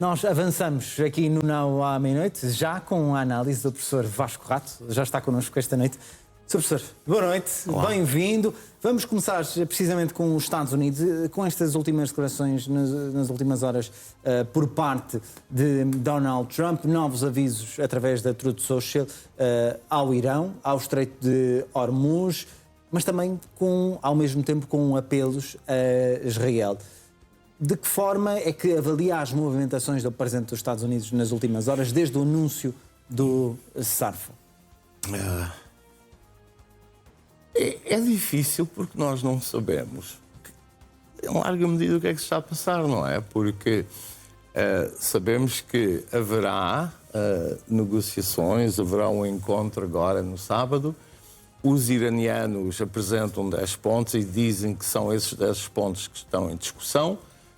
Nós avançamos aqui no Não à Meia-Noite, já com a análise do professor Vasco Rato, já está connosco esta noite. Sr. Professor, boa noite, bem-vindo. Vamos começar precisamente com os Estados Unidos, com estas últimas declarações nas últimas horas por parte de Donald Trump, novos avisos através da Truth Social ao Irão, ao Estreito de Hormuz, mas também ao mesmo tempo com apelos a Israel. De que forma é que avalia as movimentações do Presidente dos Estados Unidos nas últimas horas, desde o anúncio do cessar-fogo? É difícil porque nós não sabemos, em larga medida, o que é que se está a passar, não é? Porque sabemos que haverá negociações, haverá um encontro agora no sábado. Os iranianos apresentam 10 pontos e dizem que são esses 10 pontos que estão em discussão.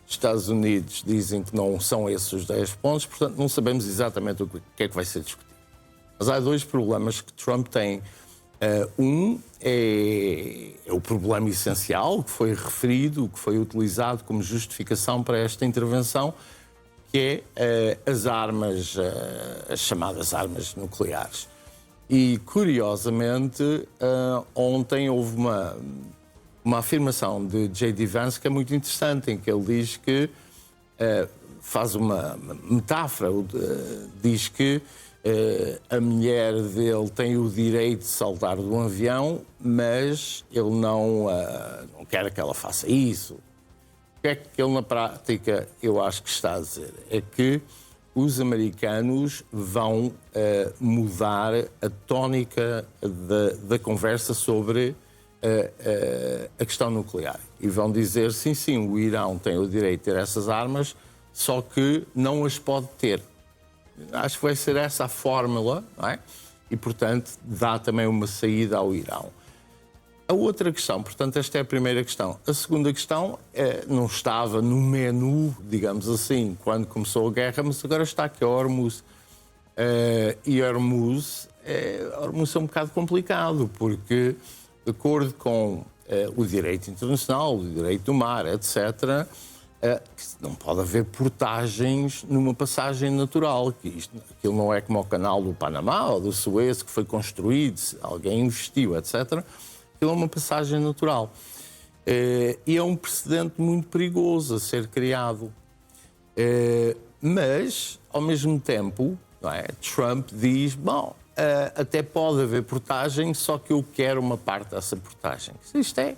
Os Estados Unidos dizem que não são esses os 10 pontos, portanto não sabemos exatamente o que é que vai ser discutido. Mas há dois problemas que Trump tem. Um é o problema essencial que foi referido, que foi utilizado como justificação para esta intervenção, que é as armas, as chamadas armas nucleares. E, curiosamente, ontem houve uma afirmação de J.D. Vance que é muito interessante, em que ele diz que, faz uma metáfora, diz que a mulher dele tem o direito de saltar de um avião, mas ele não quer que ela faça isso. O que é que ele, na prática, eu acho que está a dizer? É que os americanos vão mudar a tónica da conversa sobre a questão nuclear. E vão dizer, sim, o Irão tem o direito de ter essas armas, só que não as pode ter. Acho que vai ser essa a fórmula, não é? E, portanto, dá também uma saída ao Irão. A outra questão, portanto, esta é a primeira questão. A segunda questão não estava no menu, digamos assim, quando começou a guerra, mas agora está aqui a Hormuz. E Hormuz é um bocado complicado, porque, de acordo com o direito internacional, o direito do mar, etc., não pode haver portagens numa passagem natural. Aquilo não é como o canal do Panamá ou do Suez, que foi construído, alguém investiu, etc. Aquilo é uma passagem natural. E é um precedente muito perigoso a ser criado. Mas, ao mesmo tempo, não é? Trump diz, até pode haver portagem, só que eu quero uma parte dessa portagem. Isto é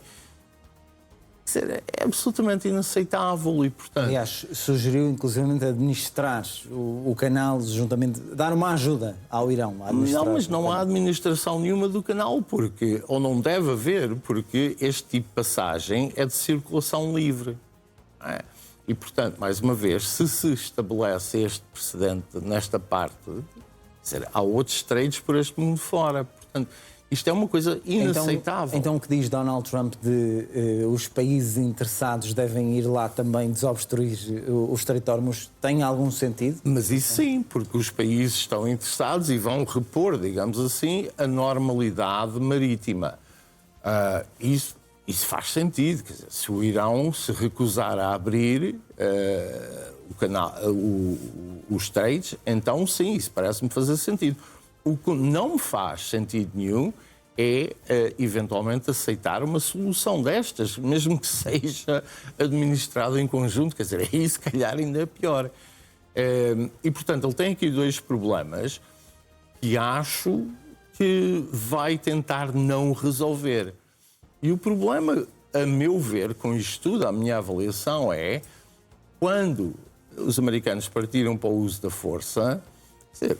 absolutamente inaceitável e, portanto... Aliás, sugeriu, inclusivamente, administrar o canal, juntamente, dar uma ajuda ao Irão. Não, mas não há administração nenhuma do canal, ou não deve haver, porque este tipo de passagem é de circulação livre. Não é? E, portanto, mais uma vez, se estabelece este precedente nesta parte, há outros estreitos por este mundo fora. Portanto, isto é uma coisa inaceitável. Então o que diz Donald Trump de os países interessados devem ir lá também desobstruir o Estreito de Hormuz tem algum sentido? Mas isso sim, porque os países estão interessados e vão repor, digamos assim, a normalidade marítima. Isso faz sentido. Quer dizer, se o Irão se recusar a abrir o canal, os estreitos, então sim, isso parece-me fazer sentido. O que não faz sentido nenhum é, eventualmente, aceitar uma solução destas, mesmo que seja administrado em conjunto. Quer dizer, aí se calhar ainda é pior. E, portanto, ele tem aqui dois problemas que acho que vai tentar não resolver. E o problema, a meu ver, com isto tudo, a minha avaliação é, quando os americanos partiram para o uso da força, quer dizer,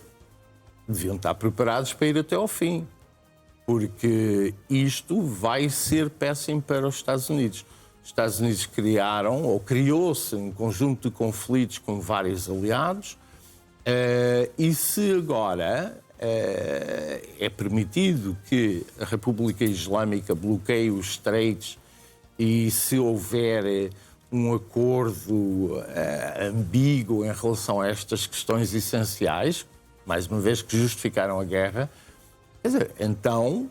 deviam estar preparados para ir até ao fim, porque isto vai ser péssimo para os Estados Unidos. Os Estados Unidos criou-se um conjunto de conflitos com vários aliados, e se agora é permitido que a República Islâmica bloqueie os estreitos e se houver um acordo ambíguo em relação a estas questões essenciais, mais uma vez que justificaram a guerra, quer dizer, então,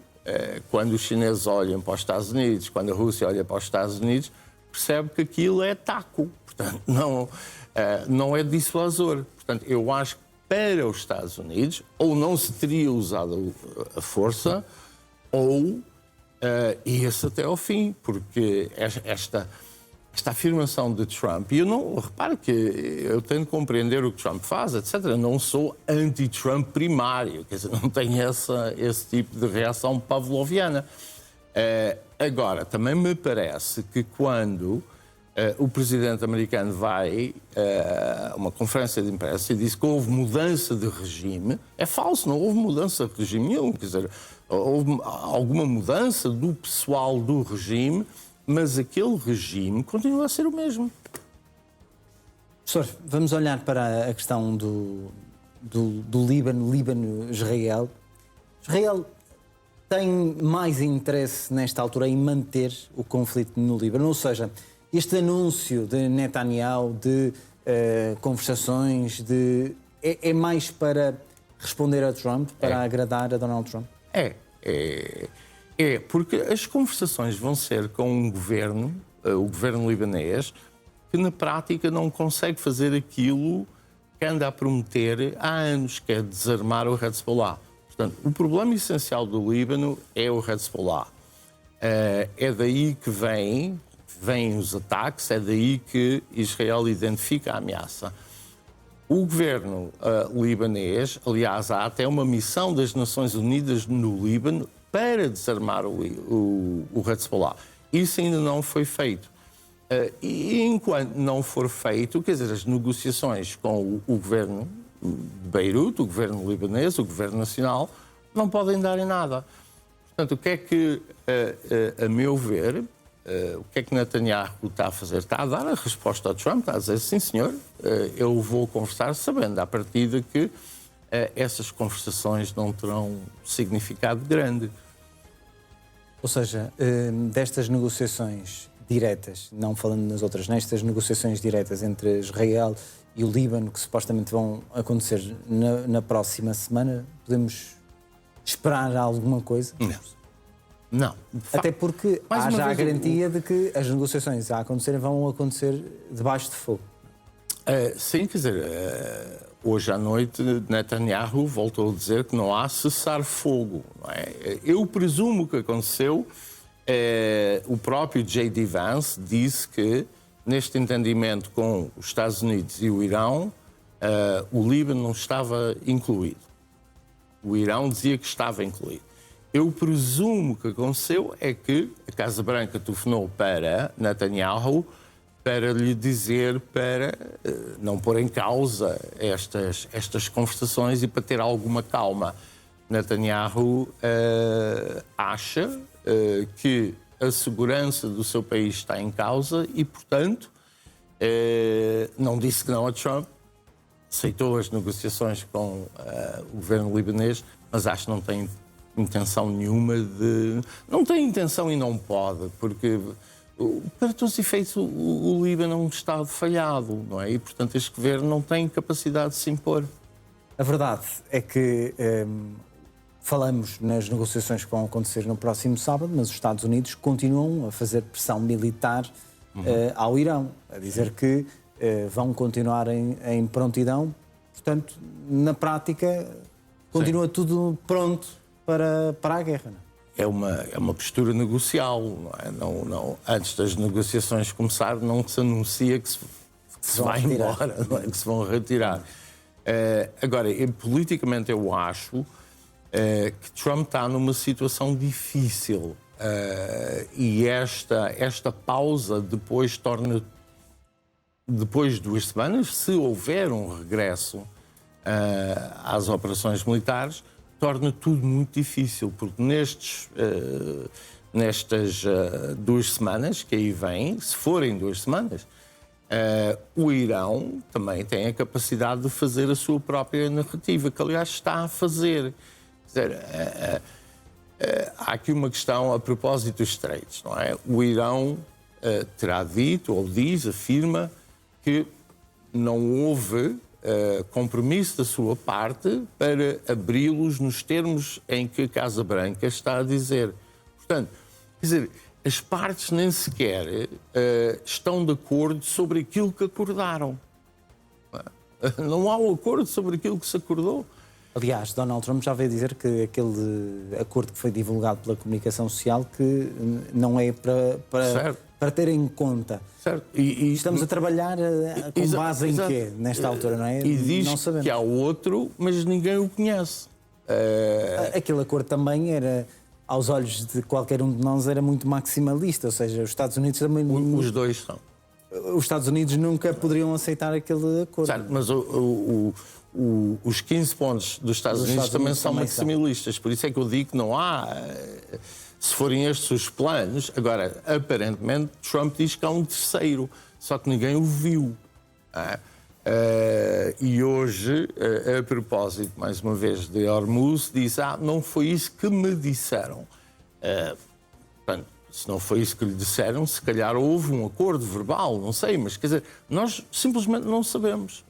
quando os chineses olham para os Estados Unidos, quando a Rússia olha para os Estados Unidos, percebe que aquilo é taco. Portanto, não, não é dissuasor. Portanto, eu acho que para os Estados Unidos, ou não se teria usado a força, ou ia-se até ao fim, porque esta afirmação de Trump, e eu não reparo que eu tenho de compreender o que Trump faz, etc. Eu não sou anti-Trump primário, quer dizer, não tenho esse tipo de reação pavloviana. Agora, também me parece que quando o presidente americano vai a uma conferência de imprensa e diz que houve mudança de regime, é falso, não houve mudança de regime nenhum. Quer dizer, houve alguma mudança do pessoal do regime, mas aquele regime continua a ser o mesmo. Professor, vamos olhar para a questão do Líbano-Israel. Israel tem mais interesse nesta altura em manter o conflito no Líbano, ou seja, este anúncio de Netanyahu de conversações, é mais para responder a Trump, para agradar a Donald Trump? Porque as conversações vão ser com o governo libanês, que na prática não consegue fazer aquilo que anda a prometer há anos, que é desarmar o Hezbollah. Portanto, o problema essencial do Líbano é o Hezbollah. É daí que vêm os ataques, é daí que Israel identifica a ameaça. O governo libanês, aliás, há até uma missão das Nações Unidas no Líbano para desarmar o Hezbollah. Isso ainda não foi feito. E enquanto não for feito, quer dizer, as negociações com o governo de Beirute, o governo libanês, o governo nacional, não podem dar em nada. Portanto, o que é que, a meu ver, o que é que Netanyahu está a fazer? Está a dar a resposta a Trump, está a dizer, sim senhor, eu vou conversar, sabendo à partida que essas conversações não terão significado grande. Ou seja, destas negociações diretas, não falando nas outras, nestas negociações diretas entre Israel e o Líbano, que supostamente vão acontecer na próxima semana, podemos esperar alguma coisa? Não. Até porque há já a garantia de que as negociações a acontecerem vão acontecer debaixo de fogo. Sim, quer dizer, hoje à noite Netanyahu voltou a dizer que não há cessar-fogo. Eu presumo que aconteceu, o próprio J.D. Vance disse que neste entendimento com os Estados Unidos e o Irão, o Líbano não estava incluído. O Irão dizia que estava incluído. Eu presumo que aconteceu é que a Casa Branca telefonou para Netanyahu para lhe dizer para não pôr em causa estas conversações e para ter alguma calma. Netanyahu acha que a segurança do seu país está em causa e, portanto, não disse que não a Trump, aceitou as negociações com o governo libanês, mas acho que não tem intenção nenhuma de... Não tem intenção e não pode, porque, para todos os efeitos, o Líbano é um Estado falhado, não é? E, portanto, este governo não tem capacidade de se impor. A verdade é que falamos nas negociações que vão acontecer no próximo sábado, mas os Estados Unidos continuam a fazer pressão militar ao Irão, a dizer que vão continuar em prontidão. Portanto, na prática, continua tudo pronto para a guerra. Não é? É uma postura negocial. Não é? Não, antes das negociações começar, não se anuncia que se vai embora, não é? Que se vão retirar. Agora, politicamente eu acho que Trump está numa situação difícil e esta pausa depois torna, depois de 2 semanas, se houver um regresso às operações militares, torna tudo muito difícil, porque nestas 2 semanas que aí vêm, se forem 2 semanas, o Irão também tem a capacidade de fazer a sua própria narrativa, que aliás está a fazer. Quer dizer, há aqui uma questão a propósito dos Streitos, não é? O Irão terá dito, ou afirma, que não houve compromisso da sua parte para abri-los nos termos em que a Casa Branca está a dizer. Portanto, quer dizer, as partes nem sequer estão de acordo sobre aquilo que acordaram. Não há um acordo sobre aquilo que se acordou. Aliás, Donald Trump já veio dizer que aquele acordo que foi divulgado pela comunicação social que não é para ter em conta. Certo. Estamos a trabalhar com base em quê, nesta altura, não é? E diz não sabemos. que há outro, mas ninguém o conhece. Aquele acordo também era, aos olhos de qualquer um de nós, era muito maximalista, ou seja, os Estados Unidos também... Os dois são. Os Estados Unidos nunca poderiam aceitar aquele acordo. Certo, mas os 15 pontos dos Estados Unidos também são maximalistas. Por isso é que eu digo que não há... Se forem estes os planos... Agora, aparentemente, Trump diz que há um terceiro, só que ninguém o viu. E hoje, a propósito, mais uma vez, de Hormuz, diz: não foi isso que me disseram. Portanto, se não foi isso que lhe disseram, se calhar houve um acordo verbal, não sei, mas quer dizer, nós simplesmente não sabemos.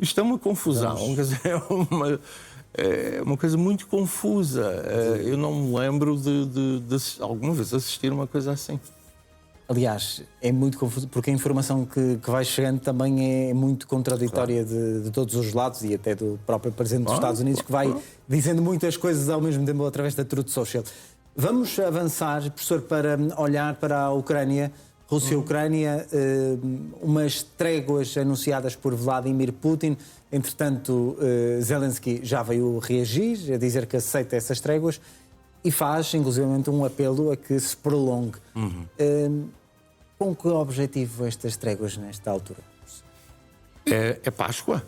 Isto é uma confusão, quer dizer, é uma coisa muito confusa. Eu não me lembro de alguma vez assistir a uma coisa assim. Aliás, é muito confuso, porque a informação que vai chegando também é muito contraditória de todos os lados e até do próprio Presidente dos Estados Unidos, que vai dizendo muitas coisas ao mesmo tempo através da Truth Social. Vamos avançar, professor, para olhar para a Ucrânia, Rússia-Ucrânia, umas tréguas anunciadas por Vladimir Putin. Entretanto, Zelensky já veio reagir, a dizer que aceita essas tréguas e faz, inclusivamente, um apelo a que se prolongue. Com que objetivo estas tréguas nesta altura? É Páscoa.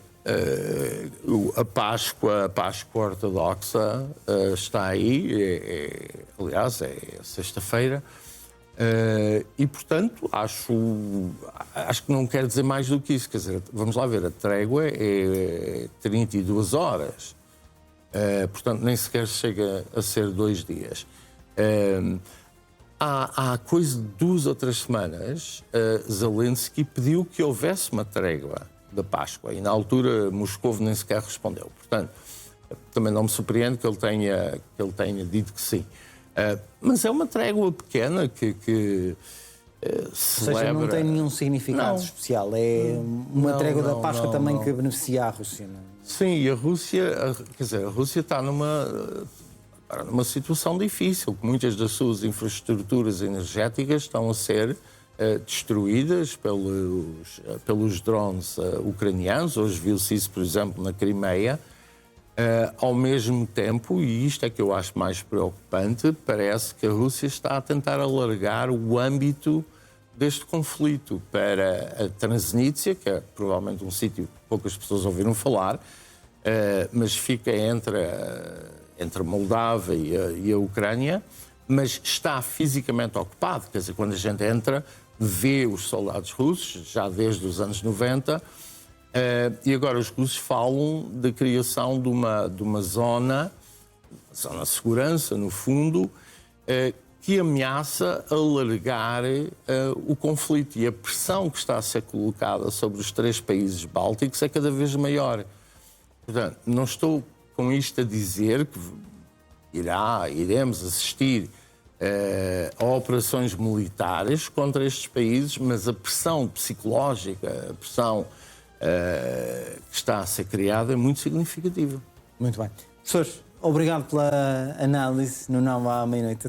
A Páscoa ortodoxa está aí, aliás, é sexta-feira, e, portanto, acho que não quer dizer mais do que isso. Quer dizer, vamos lá ver, a trégua é 32 horas, portanto, nem sequer chega a ser 2 dias. Há coisa de 2 ou 3 semanas, Zelensky pediu que houvesse uma trégua da Páscoa e, na altura, Moscou nem sequer respondeu. Portanto, também não me surpreende que ele tenha dito que sim. Mas é uma trégua pequena que celebra... Ou seja, não tem nenhum significado especial. É uma trégua da Páscoa também que beneficia a Rússia, não é? Sim, e a Rússia está numa situação difícil, que muitas das suas infraestruturas energéticas estão a ser destruídas pelos drones ucranianos. Hoje viu-se isso, por exemplo, na Crimeia. Ao mesmo tempo, e isto é que eu acho mais preocupante, parece que a Rússia está a tentar alargar o âmbito deste conflito para a Transnistria, que é provavelmente um sítio que poucas pessoas ouviram falar, mas fica entre a Moldávia e a Ucrânia, mas está fisicamente ocupado. Quer dizer, quando a gente entra, vê os soldados russos, já desde os anos 90, e agora os russos falam da criação de uma zona de segurança, no fundo, que ameaça alargar o conflito. E a pressão que está a ser colocada sobre os 3 países bálticos é cada vez maior. Portanto, não estou com isto a dizer que iremos assistir a operações militares contra estes países, mas a pressão psicológica, a pressão que está a ser criada é muito significativa. Muito bem. Professor, obrigado pela análise no Não à Meia-Noite.